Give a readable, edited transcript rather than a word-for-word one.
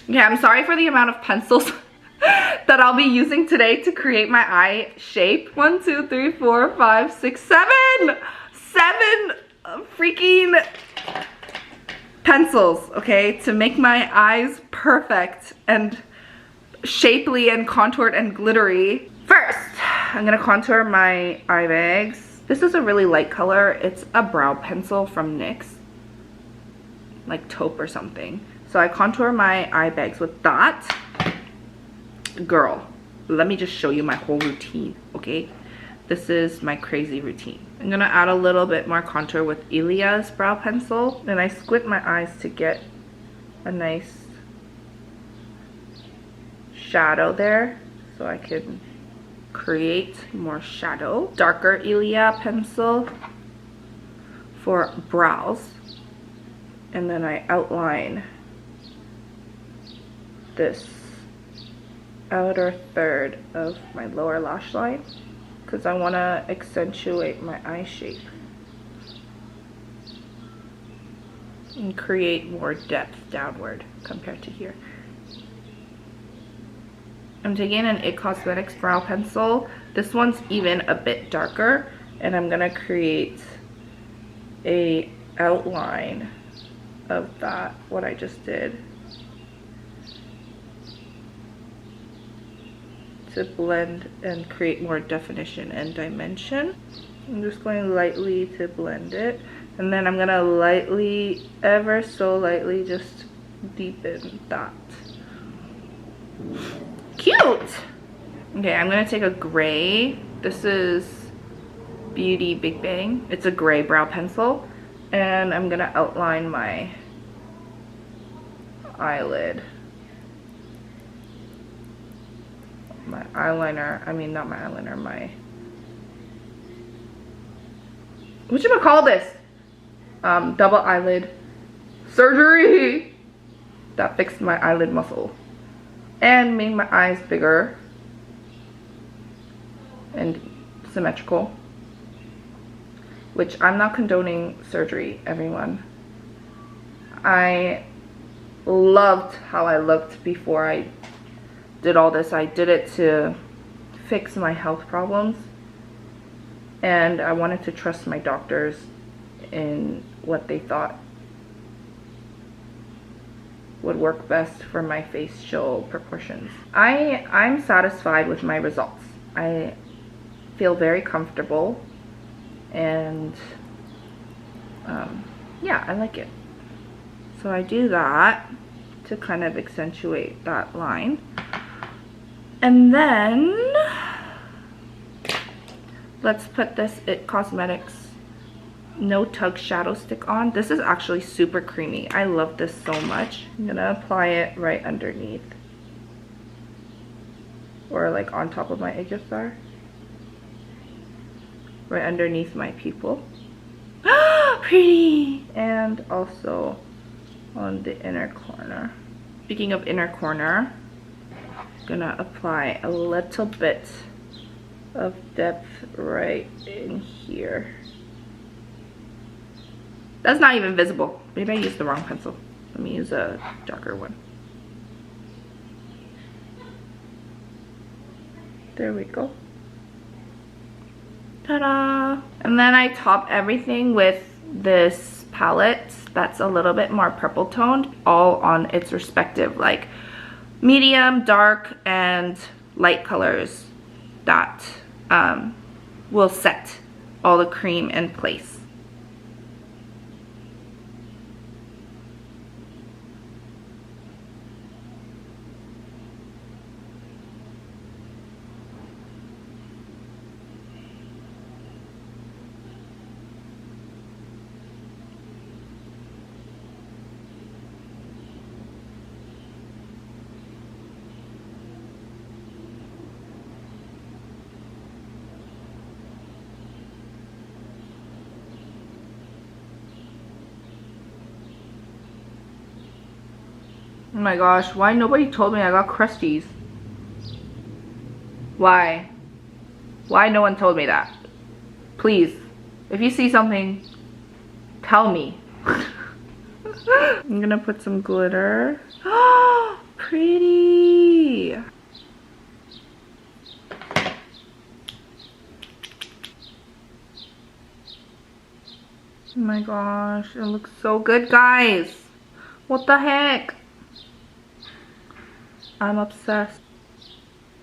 Yeah, I'm sorry for the amount of pencils that I'll be using today to create my eye shape. 1, 2, 3, 4, 5, 6, 7! 7 freaking pencils, okay, to make my eyes perfect and shapely and contoured and glittery. First, I'm gonna contour my eye bags. This is a really light color. It's a brow pencil from NYX, like taupe or something. So I contour my eye bags with that. Girl, let me just show you my whole routine, okay? This is my crazy routine. I'm gonna add a little bit more contour with Elia's brow pencil. And I squint my eyes to get a nice shadow there so I can create more shadow. Darker Elia pencil for brows. And then I outline this outer third of my lower lash line because I want to accentuate my eye shape and create more depth downward compared to here. I'm taking an IT Cosmetics brow pencil. This one's even a bit darker, and I'm gonna create a outline of that, what I just did, to blend and create more definition and dimension. I'm just going lightly to blend it, and then I'm gonna lightly, ever so lightly, just deepen that. Cute! Okay, I'm gonna take a gray. This is Beauty Big Bang. It's a gray brow pencil, and I'm gonna outline my eyelid. My eyeliner, I mean not my eyeliner, my... whatchamacallit this? Double eyelid surgery! That fixed my eyelid muscle and made my eyes bigger and symmetrical, which I'm not condoning surgery, everyone. I loved how I looked before I did all this. I did it to fix my health problems, and I wanted to trust my doctors in what they thought would work best for my facial proportions. I'm satisfied with my results. I feel very comfortable, and yeah, I like it. So I do that to kind of accentuate that line. And then let's put this IT Cosmetics No Tug Shadow Stick on. This is actually super creamy. I love this so much. I'm gonna apply it right underneath, or like on top of my edge star, right underneath my pupil. Pretty! And also on the inner corner. Speaking of inner corner, I'm gonna apply a little bit of depth right in here. That's not even visible. Maybe I used the wrong pencil. Let me use a darker one. There we go. Ta-da! And then I top everything with this palette that's a little bit more purple toned, all on its respective like medium, dark, and light colors that will set all the cream in place. Oh my gosh, why nobody told me I got crusties? Why? Why no one told me that? Please, if you see something, tell me. I'm gonna put some glitter. pretty. Oh my gosh, it looks so good, guys. What the heck? I'm obsessed.